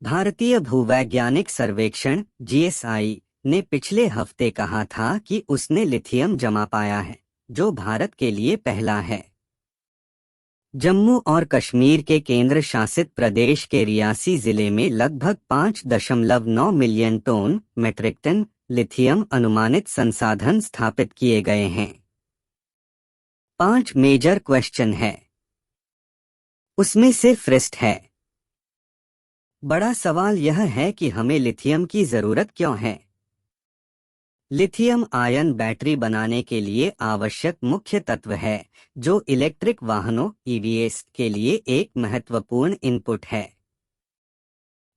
भारतीय भूवैज्ञानिक सर्वेक्षण (जीएसआई) ने पिछले हफ्ते कहा था कि उसने लिथियम जमा पाया है, जो भारत के लिए पहला है। जम्मू और कश्मीर के केंद्र शासित प्रदेश के रियासी जिले में लगभग 5.9 million ton (metric ton) lithium अनुमानित संसाधन स्थापित किए गए हैं। 5 मेजर क्वेश्चन है, उसमें से फर्स्ट है। बड़ा सवाल यह है कि हमें लिथियम की जरूरत क्यों है। लिथियम आयन बैटरी बनाने के लिए आवश्यक मुख्य तत्व है, जो इलेक्ट्रिक वाहनों (ईवीएस) के लिए एक महत्वपूर्ण इनपुट है।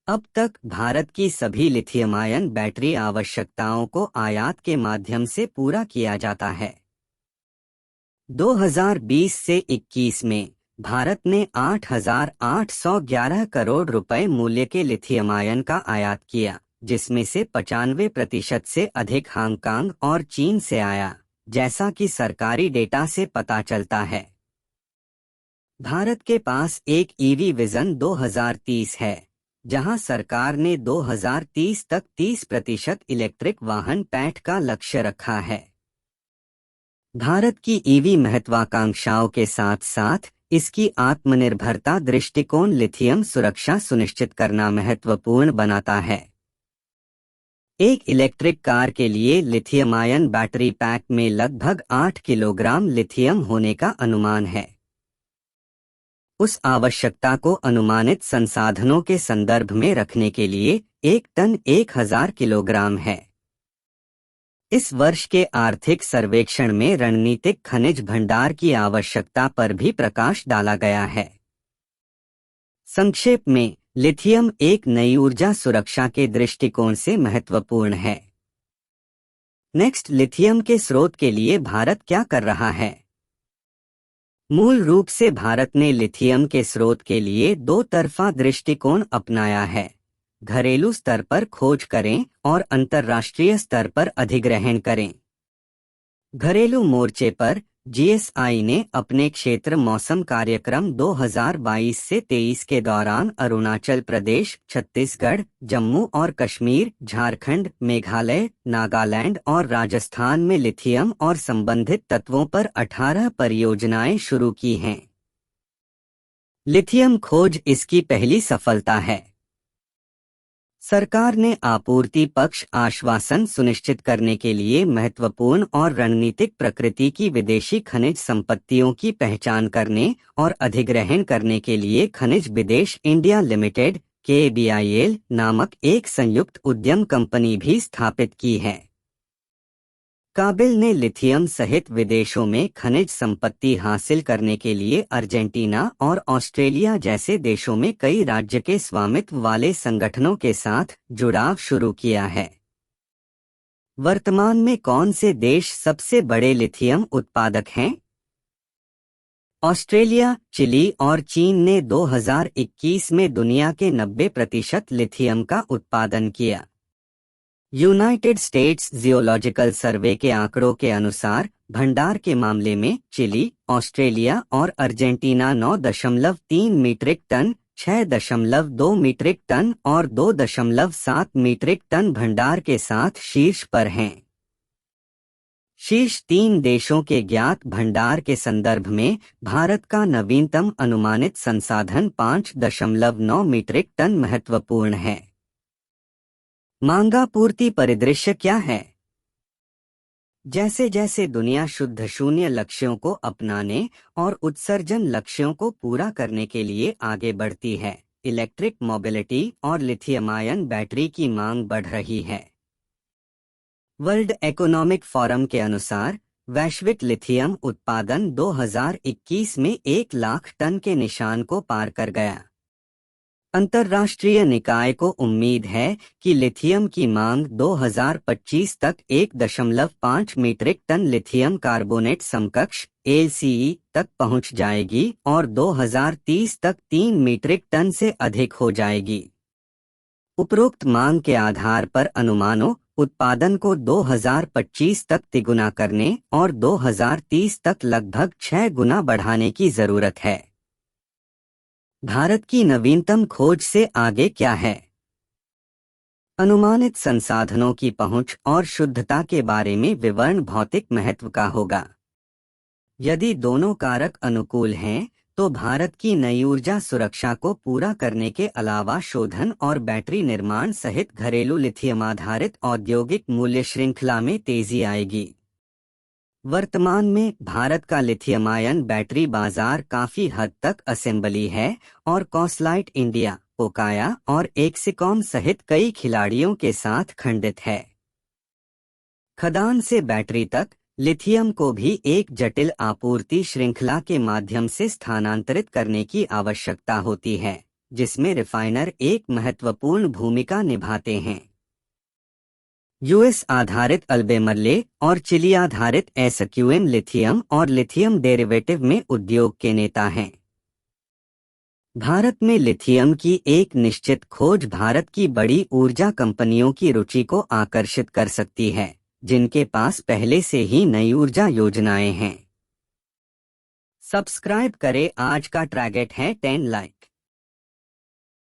अब तक भारत की सभी लिथियम आयन बैटरी आवश्यकताओं को आयात के माध्यम से पूरा किया जाता है। 2020 से 21 में भारत ने 8,811 करोड़ रुपए मूल्य के लिथियम आयन का आयात किया, जिसमें से 95% से अधिक हांगकांग और चीन से आया, जैसा कि सरकारी डेटा से पता चलता है। भारत के पास एक ईवी विजन 2030 है, जहां सरकार ने 2030 तक 30% इलेक्ट्रिक वाहन पैठ का लक्ष्य रखा है। भारत की ईवी महत्वाकांक्षाओं के साथ साथ इसकी आत्मनिर्भरता दृष्टिकोण लिथियम सुरक्षा सुनिश्चित करना महत्वपूर्ण बनाता है। एक इलेक्ट्रिक कार के लिए लिथियम आयन बैटरी पैक में लगभग 8 किलोग्राम लिथियम होने का अनुमान है। उस आवश्यकता को अनुमानित संसाधनों के संदर्भ में रखने के लिए 1 टन 1000 किलोग्राम है। इस वर्ष के आर्थिक सर्वेक्षण में रणनीतिक खनिज भंडार की आवश्यकता पर भी प्रकाश डाला गया है। संक्षेप में, लिथियम एक नई ऊर्जा सुरक्षा के दृष्टिकोण से महत्वपूर्ण है। नेक्स्ट, लिथियम के स्रोत के लिए भारत क्या कर रहा है। मूल रूप से भारत ने लिथियम के स्रोत के लिए दो तरफा दृष्टिकोण अपनाया है। घरेलू स्तर पर खोज करें और अंतर्राष्ट्रीय स्तर पर अधिग्रहण करें। घरेलू मोर्चे पर जीएसआई ने अपने क्षेत्र मौसम कार्यक्रम 2022 से 23 के दौरान अरुणाचल प्रदेश, छत्तीसगढ़, जम्मू और कश्मीर, झारखंड, मेघालय, नागालैंड और राजस्थान में लिथियम और संबंधित तत्वों पर 18 परियोजनाएं शुरू की हैं। लिथियम खोज इसकी पहली सफलता है। सरकार ने आपूर्ति पक्ष आश्वासन सुनिश्चित करने के लिए महत्वपूर्ण और रणनीतिक प्रकृति की विदेशी खनिज संपत्तियों की पहचान करने और अधिग्रहण करने के लिए खनिज विदेश इंडिया लिमिटेड (KBIL) नामक एक संयुक्त उद्यम कंपनी भी स्थापित की है। काबिल ने लिथियम सहित विदेशों में खनिज संपत्ति हासिल करने के लिए अर्जेंटीना और ऑस्ट्रेलिया जैसे देशों में कई राज्य के स्वामित्व वाले संगठनों के साथ जुड़ाव शुरू किया है। वर्तमान में कौन से देश सबसे बड़े लिथियम उत्पादक हैं? ऑस्ट्रेलिया, चिली और चीन ने 2021 में दुनिया के 90% लिथियम का उत्पादन किया। यूनाइटेड स्टेट्स जियोलॉजिकल सर्वे के आंकड़ों के अनुसार भंडार के मामले में चिली, ऑस्ट्रेलिया और Argentina 9.3 metric ton, 6.2 metric ton और 2.7 मीट्रिक टन भंडार के साथ शीर्ष पर हैं। शीर्ष 3 देशों के ज्ञात भंडार के संदर्भ में भारत का नवीनतम अनुमानित संसाधन 5.9 मीट्रिक टन महत्वपूर्ण है। मांगापूर्ति परिदृश्य क्या है? जैसे जैसे दुनिया शुद्ध शून्य लक्ष्यों को अपनाने और उत्सर्जन लक्ष्यों को पूरा करने के लिए आगे बढ़ती है, इलेक्ट्रिक मोबिलिटी और लिथियम आयन बैटरी की मांग बढ़ रही है। वर्ल्ड इकोनॉमिक फोरम के अनुसार वैश्विक लिथियम उत्पादन 2021 में 1 लाख टन के निशान को पार कर गया। अंतर्राष्ट्रीय निकाय को उम्मीद है कि लिथियम की मांग 2025 तक 1.5 मीट्रिक टन लिथियम कार्बोनेट समकक्ष (LCE) तक पहुंच जाएगी और 2030 तक 3 मीट्रिक टन से अधिक हो जाएगी। उपरोक्त मांग के आधार पर अनुमानों उत्पादन को 2025 तक तिगुना करने और 2030 तक लगभग 6 गुना बढ़ाने की जरूरत है। भारत की नवीनतम खोज से आगे क्या है? अनुमानित संसाधनों की पहुंच और शुद्धता के बारे में विवरण भौतिक महत्व का होगा। यदि दोनों कारक अनुकूल हैं, तो भारत की नई ऊर्जा सुरक्षा को पूरा करने के अलावा शोधन और बैटरी निर्माण सहित घरेलू लिथियम आधारित औद्योगिक मूल्य श्रृंखला में तेजी आएगी। वर्तमान में भारत का लिथियम आयन बैटरी बाजार काफी हद तक असेंबली है और कॉसलाइट इंडिया, पोकाया और एक्सिकॉम सहित कई खिलाड़ियों के साथ खंडित है। खदान से बैटरी तक लिथियम को भी एक जटिल आपूर्ति श्रृंखला के माध्यम से स्थानांतरित करने की आवश्यकता होती है, जिसमें रिफाइनर एक महत्वपूर्ण भूमिका निभाते हैं। यूएस आधारित अल्बेमरले और चिली आधारित एसक्यूएम लिथियम और लिथियम डेरिवेटिव में उद्योग के नेता हैं। भारत में लिथियम की एक निश्चित खोज भारत की बड़ी ऊर्जा कंपनियों की रुचि को आकर्षित कर सकती है, जिनके पास पहले से ही नई ऊर्जा योजनाएं हैं। सब्सक्राइब करें। आज का टारगेट है 10 लाइक।